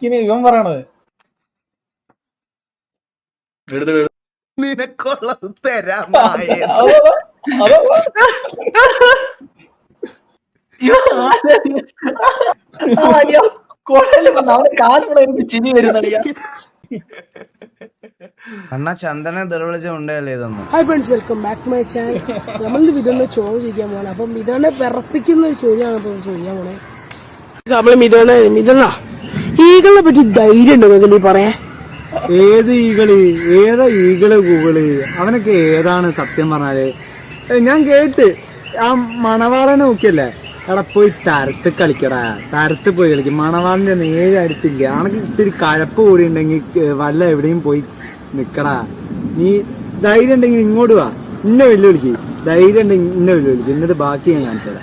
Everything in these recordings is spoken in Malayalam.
ഇവൻ പറയണത് നിനക്കുള്ളത് തരാം. ചിരി വരുന്നറിയാ. അണ്ണാ ചന്ദന തെളിവിളിച്ച ഉണ്ടല്ലേ ഇതൊന്നും. Hi friends, welcome back to my channel. നമ്മൾ മിഥുനെ ചോദ്യം ചോദിക്കാൻ പോകണം. അപ്പം മിഥുനെ വിറപ്പിക്കുന്ന ഒരു ചോദ്യമാണ് ഇപ്പോൾ ചോദിക്കാൻ പോണേ. നമ്മള് മിഥുന ഈകളെ പറ്റി ധൈര്യം ഉണ്ടോ നിങ്ങൾക്ക് നീ പറയാൻ? ഏത് ഈകള്? ഏതാ ഈകള് ഗൂഗിള്? അവനൊക്കെ ഏതാണ് സത്യം പറഞ്ഞാല്? ഞാൻ കേട്ട് ആ മണവാളനെ നോക്കിയല്ലേ, എടാ പോയി തരത്ത് കളിക്കടാ, തരത്ത് പോയി കളിക്കും. മണവാളിന്റെ നേരെ അടുത്തില്ല, അനക്ക് ഇത്തിരി കഴപ്പ് കൂടി ഉണ്ടെങ്കിൽ വല്ല എവിടെയും പോയി നിക്കടാ. നീ ധൈര്യം ഉണ്ടെങ്കിൽ ഇങ്ങോട്ട് വാ, ഇന്നെ വെല്ലുവിളിക്ക്. ധൈര്യം ഉണ്ടെങ്കിൽ ഇന്നെ വെല്ലുവിളിക്ക്, എന്നിട്ട് ബാക്കി ഞാൻ കാണിച്ചതാ.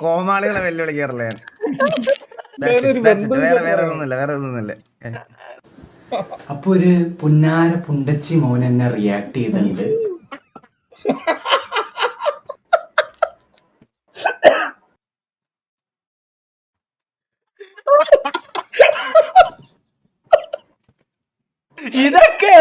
കോമാളികളെ വെല്ലുവിളിക്കാറില്ലേ? വേറെ ഒന്നുമില്ല. അപ്പൊ ഒരു പുന്നാര പുണ്ടച്ചി മോൻ എന്നെ റിയാക്ട് ചെയ്തിട്ടുണ്ട്. ഇതൊക്കെ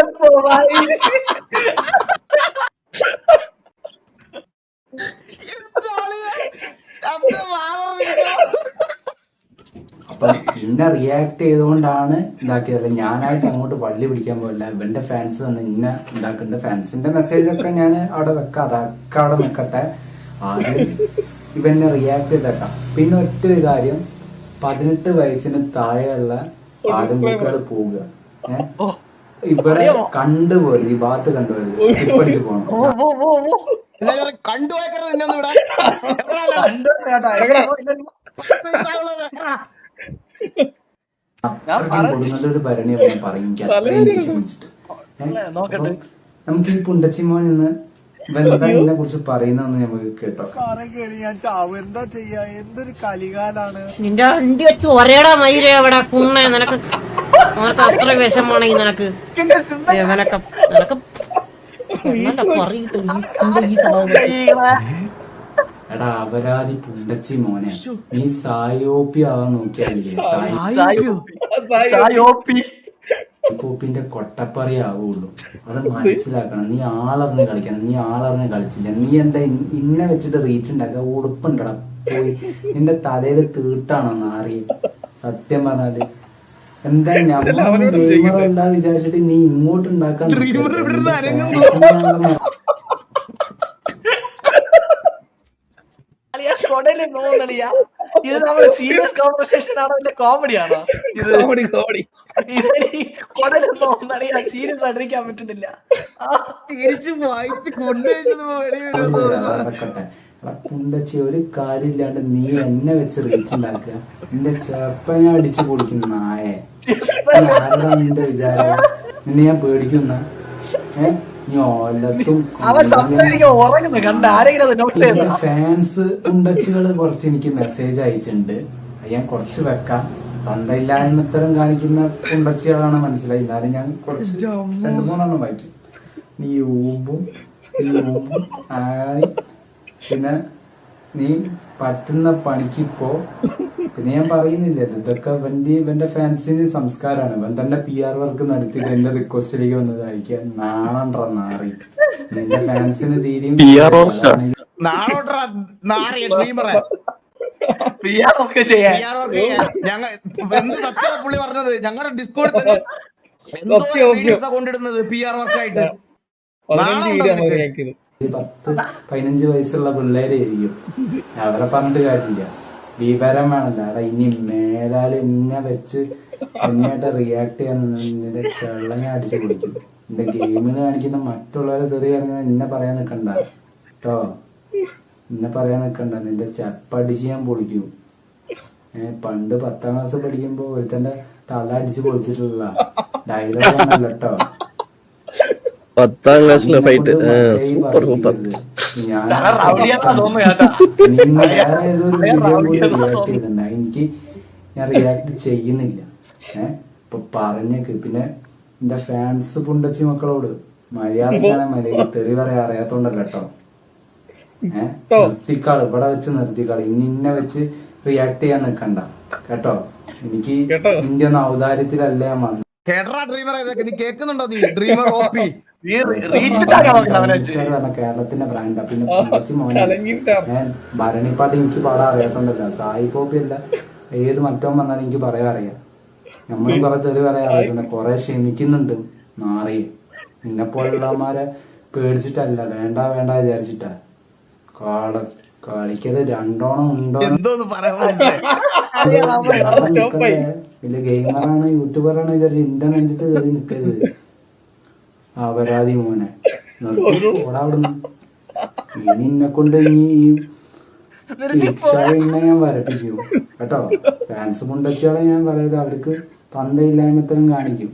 അപ്പൊ ഇന്നെ റിയാക്ട് ചെയ്തുകൊണ്ടാണ് ഇതാക്കിയതല്ല, ഞാനായിട്ട് അങ്ങോട്ട് വള്ളി പിടിക്കാൻ പോകില്ല. ഇവന്റെ ഫാൻസ് വന്ന് ഇന്നെ ഉണ്ടാക്കുന്നുണ്ട്. ഫാൻസിന്റെ മെസ്സേജ് ഒക്കെ ഞാൻ അവിടെ വെക്കാം, അതൊക്കെ അവിടെ നിൽക്കട്ടെ. ആദ്യം ഇവന്നെ റിയാക്ട് ചെയ്തേക്കാം. പിന്നെ ഒറ്റൊരു കാര്യം, 18 വയസ്സിന് താഴെയുള്ള ആടുംകുട്ടികൾ പോവുക. ഇവിടെ കണ്ടുപോയി, ഈ ഭാഗത്ത് കണ്ടുപോയത് സ്റ്റിപ്പടിച്ച് പോകണം. കൊടുങ്ങല്ലൊരു ഭരണി പറയും. നമുക്ക് ഈ പുണ്ടച്ചിമോൻ നിന്ന് ഇവനെ കുറിച്ച് പറയുന്നതെന്ന് നമുക്ക് കേട്ടോ. എന്താ ചെയ്യാ, എന്തൊരു കലികാലാണ്. നിന്റെ വണ്ടി വെച്ച് ഒരേടാ മയിലേ അവിടെ കുണ്ണേ. നിനക്ക് അത്ര വിഷമാണെങ്കിൽ നിനക്ക് എടാ അപരാധി പുണ്ടച്ചി മോനെ, നീ സായോപ്പി ആവാൻ നോക്കിയാലേ സായോപ്പിന്റെ കൊട്ടപ്പറി ആവുള്ളൂ. അത് മനസ്സിലാക്കണം. നീ ആളറിഞ്ഞ് കളിക്കണം. നീ ആളറിഞ്ഞ് കളിച്ചില്ല. നീ എന്താ ഇന്നെ വെച്ചിട്ട് റീച്ച് ഉണ്ടാക്കുക? ഉടുപ്പുണ്ടടാ പോയി. നിന്റെ തലയില് തീട്ടാണോ നാറി? സത്യം പറഞ്ഞാല് എന്താ എന്താ വിചാരിച്ചിട്ട് നീ ഇങ്ങോട്ട് ഉണ്ടാക്കാൻ ഇത് നമ്മുടെ സീരിയസ് കോൺവെർസേഷൻ ആണോ ഇല്ല കോമഡി ആണോ? സീരിയസ് ആയിട്ടിരിക്കാൻ പറ്റുന്നില്ല. തിരിച്ചു വായിച്ച് നടക്കട്ടെ. പുണ്ടച്ചി ഒരു കാര്യമില്ലാണ്ട് നീ എന്നെ വെച്ച് റീച്ച് ഉണ്ടാക്കുക. നിന്റെ ചെറുപ്പ ഞാൻ അടിച്ചു പൊടിക്കുന്ന നായെ. ആരടാ നിന്റെ വിചാരം? നിന്നെ ഞാൻ പേടിക്കുന്ന? നീ ഓലത്തും ഫാൻസ് പുണ്ടച്ചികള് കുറച്ച് എനിക്ക് മെസ്സേജ് അയച്ചിട്ടുണ്ട്. ഞാൻ കുറച്ച് വെക്കാം. തന്തയില്ലായ്മത്തരം കാണിക്കുന്ന പുണ്ടച്ചികളാണ് മനസ്സിലായി. എന്നാലും ഞാൻ കുറച്ച് 2-3 വായിച്ചു. നീ ഊമ്പും ആയി. പിന്നെ നീ പറ്റുന്ന പണിക്കിപ്പോ. പിന്നെ ഞാൻ പറയുന്നില്ല, ഇതൊക്കെ ഇവന്റെ ഫാൻസിന് സംസ്കാരമാണ്. ഇവൻ തന്നെ PR വർക്ക് നടത്തിയിട്ട് എന്റെ റിക്വസ്റ്റിലേക്ക് വന്നത് അയക്കാൻ. നാണണ്ടാ നാറി. നിന്റെ ഫാൻസിന് തീരെയും പുള്ളി പറഞ്ഞത് ഞങ്ങളുടെ ഡിസ്കോഡ് കൊണ്ടിടുന്നത് PR വർക്കായിട്ട്. 10-15 വയസ്സുള്ള പിള്ളേരായിരിക്കും. അവരെ പറഞ്ഞിട്ട് കാര്യമില്ല. വിവരം വേണല്ലോ. അവിടെ ഇനി മേലാല് എന്നെ വെച്ച് എന്നായിട്ട് റിയാക്ട് ചെയ്യാൻ നിന്റെ ചെള്ളനെ അടിച്ചു പൊളിക്കും. നിന്റെ ഗെയിമിന് കാണിക്കുന്ന മറ്റുള്ളവരെ തെറി കാണിക്കുന്ന എന്നെ പറയാൻ നിക്കണ്ട കേട്ടോ. എന്നെ പറയാൻ നിക്കണ്ട. നിന്റെ ചെപ്പടിച്ച് ഞാൻ പൊളിക്കും. പണ്ട് 10ാം ക്ലാസ് പഠിക്കുമ്പോ ഒരുത്തന്റെ തല അടിച്ച് പൊളിച്ചിട്ടുള്ള ഡയലോഗ് ആണല്ലോ കേട്ടോ. 10ാം ക്ലാസ്സിലെ ഫൈറ്റ് എനിക്ക് ഞാൻ റിയാക്ട് ചെയ്യുന്നില്ല. ഇപ്പൊ പറഞ്ഞേക്ക്. പിന്നെ എന്റെ ഫാൻസ് പുണ്ടച്ചി മക്കളോട് മര്യാദ തെറി പറയാൻ അറിയാത്തോണ്ടല്ലോ കേട്ടോ. നിർത്തിക്കാള് ഇവിടെ വെച്ച് നിർത്തിക്കാള്. ഇന്നെ വെച്ച് റിയാക്ട് ചെയ്യാൻ നിൽക്കണ്ട കേട്ടോ. എനിക്ക് നിന്റെ ഒന്ന് ഔദാര്യത്തിലല്ല ഞാൻ വന്നത്. കേട്ടറാ ഡ്രീമർ ഇതൊക്കെ നീ കേൾക്കുന്നുണ്ടോ? നീ ഡ്രീമർ ഓപ്പി കേരളത്തിന്റെ ബ്രാൻഡാ. പിന്നെ കുറച്ച് മോനെ ഞാൻ ഭരണിപ്പാട്ട് എനിക്ക് പാടാൻ അറിയാത്തോണ്ടല്ല, സായി പോപ്പി അല്ല, ഏത് മറ്റോ വന്നാലും എനിക്ക് പറയാൻ അറിയാം. നമ്മളും കുറെ തെറി പറയാൻ അറിയുന്നുണ്ട്, കുറെ ക്ഷമിക്കുന്നുണ്ട്. നാറിയ നിന്നെ പോലുള്ളമാരെ പേടിച്ചിട്ടല്ല, വേണ്ട വേണ്ട വിചാരിച്ചിട്ടാ. കളിക്കത് രണ്ടോണം ഉണ്ടോ എന്തോന്ന് പറയാൻ വലിയ ഗെയിമറാണ് യൂട്യൂബറാണ് വിചാരിച്ചു എന്റെ നെഞ്ചത്ത് കയറി നിക്കരുത്. അപരാധി മോനെ ഓടാവിടുന്നു. ഇനി എന്നെ കൊണ്ട് ഇനി പിന്നെ ഞാൻ വരപ്പിച്ചു കേട്ടോ. ഫാൻസ് മുണ്ടച്ചാളെ ഞാൻ പറയത് അവർക്ക് പന്തയില്ലായ്മത്തരം കാണിക്കും.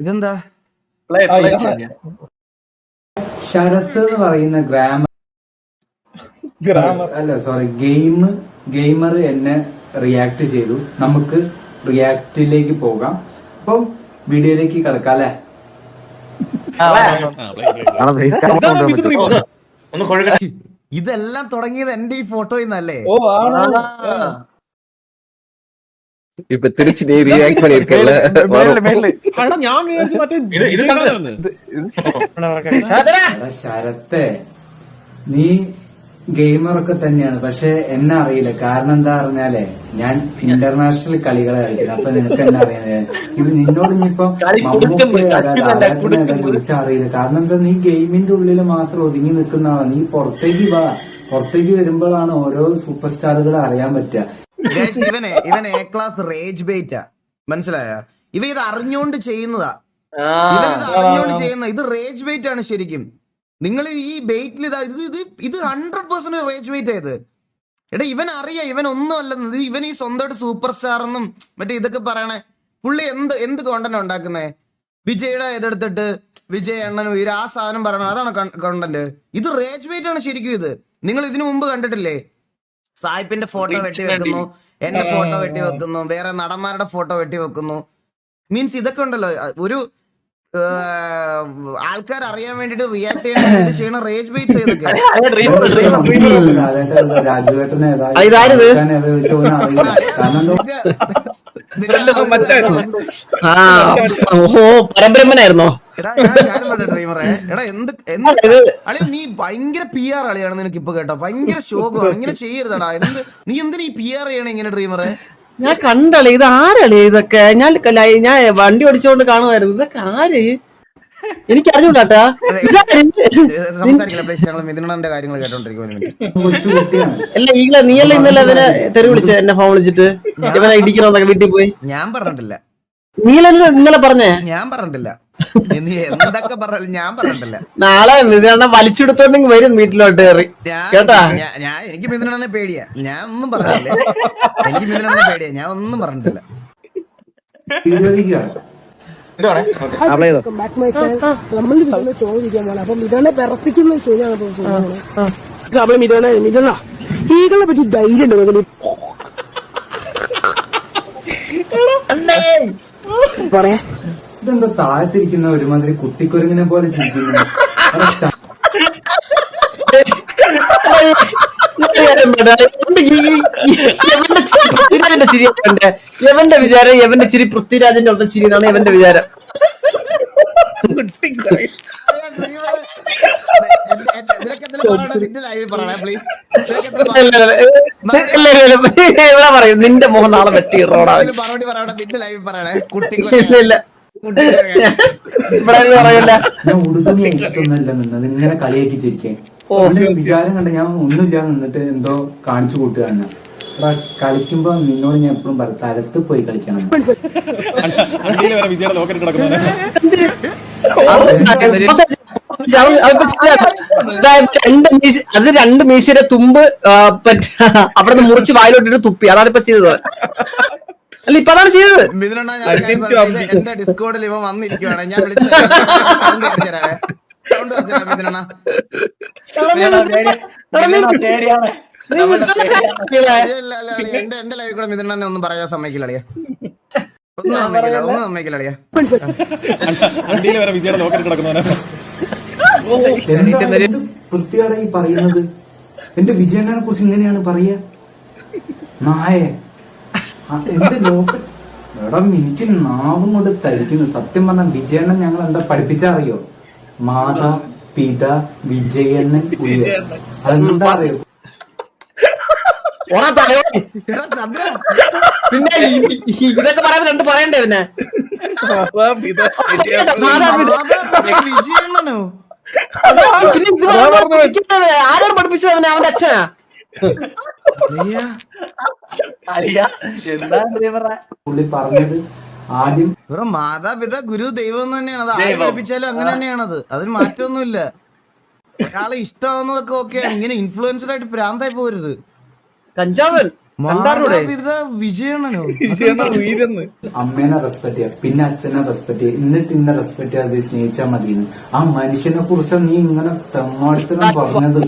ഇതെന്താ ശരത്ത് എന്ന് പറയുന്ന ഗെയിമർ എന്നെ റിയാക്ട് ചെയ്തു. നമുക്ക് റിയാക്ടിലേക്ക് പോകാം. അപ്പം വീഡിയോയിലേക്ക് കിടക്കാം അല്ലെ? ഇതെല്ലാം തുടങ്ങിയത് എന്റെ ഈ ഫോട്ടോയിൽ നിന്നല്ലേ? இப்ப திருச்சி நீ ரியாக்ட் பண்ணிருக்கல ഞാൻ വിചാരിച്ചു മറ്റേ ശരത്തെ നീ ഗെയിമറൊക്കെ തന്നെയാണ്, പക്ഷെ എന്നെ അറിയില്ല. കാരണം എന്താ പറഞ്ഞാലേ ഞാൻ ഇന്റർനാഷണൽ കളികളെ കളിക്കുന്നത്. അപ്പൊ നിനക്ക് എന്നെ അറിയാൻ ഇത് നിന്നോട് ഇനിയിപ്പോ ചോദിച്ചാൽ അറിയില്ല. കാരണം എന്താ, നീ ഗെയിമിന്റെ ഉള്ളിൽ മാത്രം ഒതുങ്ങി നിൽക്കുന്ന ആളാണ്. നീ പുറത്തേക്ക് വാ, പുറത്തേക്ക് വരുമ്പോഴാണ് ഓരോ സൂപ്പർ സ്റ്റാറുകളെ അറിയാൻ പറ്റുക. ഇവൻ എ ക്ലാസ് റേജ് ബെയ്റ്റാ, മനസ്സിലായ? ഇവ ഇത് അറിഞ്ഞോണ്ട് ചെയ്യുന്നതാ. ഇവൻ ഇത് അറിഞ്ഞോണ്ട് ചെയ്യുന്ന ഇത് റേജ് ബെയ്റ്റ് ആണ് ശരിക്കും. നിങ്ങൾ ഈ ബെയ്റ്റിൽ ഇത് 100% റേജ് ബെയ്റ്റ് ആയത്. എടാ ഇവൻ അറിയാം ഇവൻ ഒന്നും അല്ലെന്നത്. ഇവൻ ഈ സ്വന്തമായിട്ട് സൂപ്പർ സ്റ്റാർ എന്നും മറ്റേ ഇതൊക്കെ പറയണേ. പുള്ളി എന്ത് കോണ്ടന്റ് ഉണ്ടാക്കുന്നേ? വിജയുടെ ഇതെടുത്തിട്ട് വിജയ് അണ്ണനും ആ സാധനം പറയണം, അതാണ് കോണ്ടന്റ്. ഇത് റേജ് ബെയ്റ്റ് ആണ് ശരിക്കും. ഇത് നിങ്ങൾ ഇതിനു മുമ്പ് കണ്ടിട്ടില്ലേ? സായിപ്പിന്റെ ഫോട്ടോ വെട്ടി വെക്കുന്നു, എന്റെ ഫോട്ടോ വെട്ടി വെക്കുന്നു, വേറെ നടന്മാരുടെ ഫോട്ടോ വെട്ടി വെക്കുന്നു. മീൻസ് ഇതൊക്കെ ഉണ്ടല്ലോ, ഒരു ആൾക്കാർ അറിയാൻ വേണ്ടിട്ട് റിയാക്ട് ചെയ്യാൻ വേണ്ടി ചെയ്യണ റേജ് ബെയ്റ്റ് ചെയ്തൊക്കെ. പരബ്രഹ്മനായിരുന്നോ? ഡ്രീമറെ എടാ അളിയ നീ ഭയങ്കര PR അളിയാണ്. നിനക്ക് ഇപ്പൊ കേട്ടോ ഭയങ്കര ശോകമാണ്. ഇങ്ങനെ ചെയ്യരുതടാ. നീ എന്തിനാ ഈ PR ചെയ്യണേ ഇങ്ങനെ ഡ്രീമറെ? ഞാൻ കണ്ടളേ, ഇത് ആരളേ ഇതൊക്കെ? ഞാൻ വണ്ടി ഓടിച്ചോണ്ട് കാണുമായിരുന്നു. ഇതൊക്കെ ആര്? എനിക്ക് അറിഞ്ഞൂടാട്ടാ. മിഥുനന്റെ കാര്യങ്ങൾ കേട്ടോണ്ടിരിക്കും. അല്ല ഈകളെ നീയല്ല ഇന്നലെ അവനെ തെറി വിളിച്ച എന്നെ ഫോൺ വിളിച്ചിട്ട് ഇവനെ ഇടിക്കണോന്നൊക്കെ വീട്ടിൽ പോയി. ഞാൻ പറഞ്ഞിട്ടില്ല. നീലല്ല ഇന്നലെ പറഞ്ഞേ? ഞാൻ പറഞ്ഞിട്ടില്ല. നീ എന്തൊക്കെ പറഞ്ഞാലും ഞാൻ പറഞ്ഞിട്ടില്ല. നാളെ മിഥുനെണ്ണ വലിച്ചെടുത്തോണ്ടെങ്കിൽ വരും വീട്ടിലോട്ട് കയറി കേട്ടാ. എനിക്ക് മിഥുനെണ്ണനെ പേടിയാ. ഞാൻ ഒന്നും പറഞ്ഞില്ല. എനിക്ക് മിഥുനെണ്ണനെ പേടിയാ. ഞാൻ ഒന്നും പറഞ്ഞിട്ടില്ല. നമ്മൾ ചോദിക്കാൻ പോണേ. അപ്പൊ മിഥുനെ പിറപ്പിക്കുന്ന ചോദ്യമാണ് നമ്മള് മിഥുന ഈകളെ പറ്റി ധൈര്യം ഉണ്ടോ പറയാ? ഇതെന്താ താഴത്തിരിക്കുന്ന ഒരുമാതിരി കുട്ടിക്കൊരുങ്ങിനെ പോലെ ചിരിക്കുന്നു? എവന്റെ വിചാരം എവന്റെ ചിരി പൃഥ്വിരാജിന്റെ ഉള്ള ചിരി എന്നാണ് എവന്റെ വിചാരം. ഇവിടെ പറയും നിന്റെ മുഖം നാളെ വെട്ടി റോഡാവില്ല. ഞാൻ ഉടുതുണി അടിച്ചിട്ടൊന്നല്ല നിന്നത്, ഇങ്ങനെ കളിയാക്കി ചിരിക്കാൻ. വിചാരം കണ്ട ഞാൻ ഒന്നുമില്ല നിന്നിട്ട് എന്തോ കാണിച്ചു കൂട്ടുകയാണ്. കളിക്കുമ്പോ നിന്നോട് ഞാൻ എപ്പോഴും പറയും തലത്ത് പോയി കളിക്കണം. അത് 2 മീശയുടെ തുമ്പ് അവിടെ നിന്ന് മുറിച്ച് വായിലോട്ടിട്ട് തുപ്പി. അതാണ് ഇപ്പൊ ചെയ്തത്. അല്ല ഇപ്പൊ അതാണ് ചെയ്തത്. എന്റെ ഡിസ്കോഡിൽ ഇവ വന്നിരിക്കുവാണ്. ഞാൻ വിളിച്ചത് എന്റെ ലൈവ് കൂടെ മിഥുനെ ഒന്നും പറയാൻ സമ്മതിക്കില്ല. ഒന്നും സമ്മതിക്കില്ല അളിയാ. വണ്ടിയിൽ വരെ വിജയുടെ ലോക്കറ്റ് കിടക്കുന്നവനെ എന്താണ് എന്ത് വൃത്തിയോടെ ഈ പറയുന്നത്? എന്റെ വിജയനെ കുറിച്ച് ഇങ്ങനെയാണ് പറയാ? നായേ എന്ത് ലോക എടാ, എനിക്ക് നാവും കൊണ്ട് തരിക്കുന്നു സത്യം പറഞ്ഞ. വിജയണ്ണൻ ഞങ്ങൾ എന്താ പഠിപ്പിച്ചറിയോ? മാതാ പിത വിജയണ്ണൻ ഉയ്യ. അതെന്താ അറിയോ? എടാ ചന്ദ്ര, പിന്നെ ഇതൊക്കെ പറയാൻ രണ്ട് പറയണ്ടേ പിന്നെ? വിജയണ്ണനോ? പിന്നെ ഇത് ആരോട് പഠിപ്പിച്ചത് അവനെ? അവന്റെ അച്ഛനാ? അളിയാ, അളിയ എന്താ പറ പുള്ളി പറഞ്ഞത് ആദ്യം ഇവിടെ മാതാപിത ഗുരു ദൈവം എന്ന് തന്നെയാണ്. അത് ആരെ പഠിപ്പിച്ചാലും അങ്ങനെ തന്നെയാണത്. അതിന് മാറ്റമൊന്നുമില്ല. ഒരാളെ ഇഷ്ടമാവുന്നതൊക്കെ ഓക്കെയാണ്. ഇങ്ങനെ ഇൻഫ്ലുവൻസ്ഡ് ആയിട്ട് ഭ്രാന്തായി പോരുത്. കഞ്ചാവൻ മാതാപിത വിജയണ്ണനോ? അമ്മേനെ റെസ്പെക്ട് ചെയ്യാം, പിന്നെ അച്ഛനെ റെസ്പെക്ട് ചെയ്യാം, എന്നിട്ട് ഇന്നെ റെസ്പെക്ട് ചെയ്യാതെ സ്നേഹിച്ചാൽ മതിയെന്ന്. ആ മനുഷ്യനെ കുറിച്ച് നീ ഇങ്ങനെ തെമ്മാടിത്തരം പറഞ്ഞത്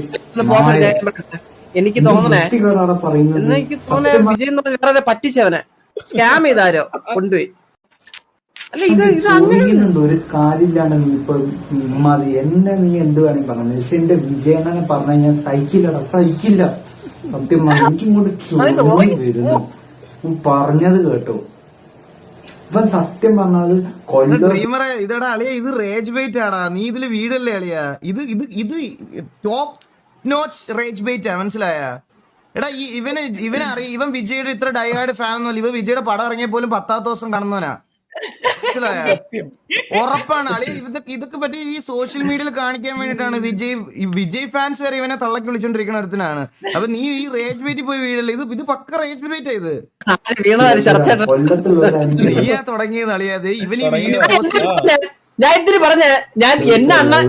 എനിക്ക് തോന്നണേ പറയുന്നത്. എനിക്ക് തോന്നണേ വിജയ് എന്ന് പറഞ്ഞ വേറെ പറ്റിച്ചവനെ സ്കാം ചെയ്താരോ കൊണ്ടുപോയി. അല്ല ഇത് അങ്ങനെ ഒരു കാര്യമില്ലാണ്ട് നീ ഇപ്പൊ മതി എന്നെ നീ എന്ത് വേണമെങ്കിൽ പറഞ്ഞു. പക്ഷെ എന്റെ വിജയനെ പറഞ്ഞു കഴിഞ്ഞാൽ സഹിക്കില്ലടാ, സഹിക്കില്ല. സത്യം എനിക്കിങ്ങോട്ട് ചൊല്ലി വരുന്നു. പറഞ്ഞത് കേട്ടോ, ഇവൻ സത്യം പറഞ്ഞത് ഡ്രീമറെ ഇതടാ അളിയ, ഇത് റേജ് ബൈറ്റ് ആടാ. നീ ഇതില് വീടല്ലേ അളിയ? ഇത് ടോപ്പ് നോച്ച് റേജ് ബൈറ്റ് ആ, മനസ്സിലായ? എടാ ഇവനെ അറിയാം. ഇവൻ വിജയുടെ ഇത്ര ഡൈഹാർഡ് ഫാൻ ഒന്നുമല്ല. ഇവ വിജയുടെ പടം ഇറങ്ങിയ പോലും 10ാമത്തെ ദിവസം കാണുന്നവനാ, മനസ്സിലായ? ഉറപ്പാണ് അളിയ. ഇതൊക്കെ പറ്റി ഈ സോഷ്യൽ മീഡിയയിൽ കാണിക്കാൻ വേണ്ടിട്ടാണ് വിജയ് ഫാൻസ് വരെ ഇവനെ തള്ളക്കി വിളിച്ചോണ്ടിരിക്കുന്ന അടുത്തിനാണ്. അപ്പൊ നീ ഈ റേജ് ബൈറ്റ് പോയി വീടല്ലേ? ഇത് പക്ക റേജ് ബൈറ്റ് ഇത്. നീയാ തുടങ്ങിയത് അളിയാത്. ഇവൻ ഈ വീഡിയോ ഞാൻ ഇത്തിരി പറഞ്ഞ എന്റെ അണ്ണൻ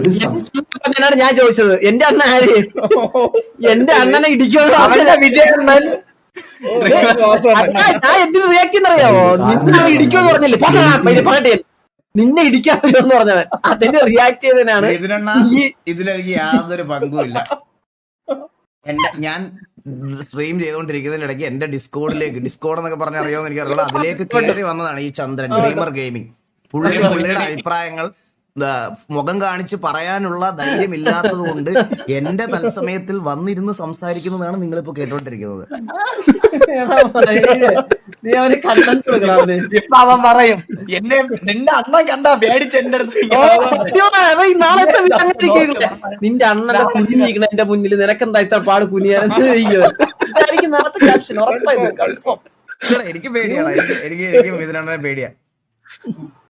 ഞാൻ ചോദിച്ചത്. എന്റെ അണ്ണൻ ആര്? എന്റെ അണ്ണനെ ഇടിക്കുമോ അവന്റെ വിജയണ്ണൻ? ഞാൻ എന്തിനു റിയാക്ട് ചെയ്യുന്നറിയാവോ? നിന്നെ ഇടിക്കുമെന്ന് പറഞ്ഞില്ലേ? പറയട്ടെ, നിന്നെ ഇടിക്കാൻ വരുമെന്ന് പറഞ്ഞവൻ അതിന് റിയാക്ട് ചെയ്തതിനാണ്. ഇതിലെനിക്ക് യാതൊരു പങ്കുമില്ല. ഞാൻ സ്ട്രീം ചെയ്തുകൊണ്ടിരിക്കുന്നതിനിടയ്ക്ക് എന്റെ ഡിസ്കോഡ് എന്നൊക്കെ പറഞ്ഞ അറിയാമെന്ന് എനിക്ക് അറിയാം. അതിലേക്ക് കയറി വന്നതാണ് ഈ ചന്ദ്രൻ ഡ്രീമർ ഗെയിമിംഗ്. പുള്ളിയുടെ അഭിപ്രായങ്ങൾ മുഖം കാണിച്ച് പറയാനുള്ള ധൈര്യം ഇല്ലാത്തത് കൊണ്ട് എന്റെ തത്സമയത്തിൽ വന്നിരുന്ന് സംസാരിക്കുന്നതാണ് നിങ്ങളിപ്പോ കേട്ടോണ്ടിരിക്കുന്നത്. നീ അവന് കണ്ടന്റ് കൊടുക്കണം. ഇപ്പൊ അവൻ പറയും എന്നെ നിന്റെ അണ്ണൻ കണ്ടാ പേടിച്ച് എന്റെ അടുത്ത് സത്യമാണ്. നാളത്തെ നിന്റെ അണ്ണനെ കുഞ്ഞിരിക്കണ എന്റെ മുന്നിൽ നിനക്കെന്താ ഇത്ര പാട് കുനിയാനെന്ന് ഇതായിരിക്കും നാളത്തെ ക്യാപ്ഷൻ. ഉറപ്പായിരുന്നു. എനിക്ക് പേടിയാണ്. എനിക്ക് ഇതിനെ പേടിയാ.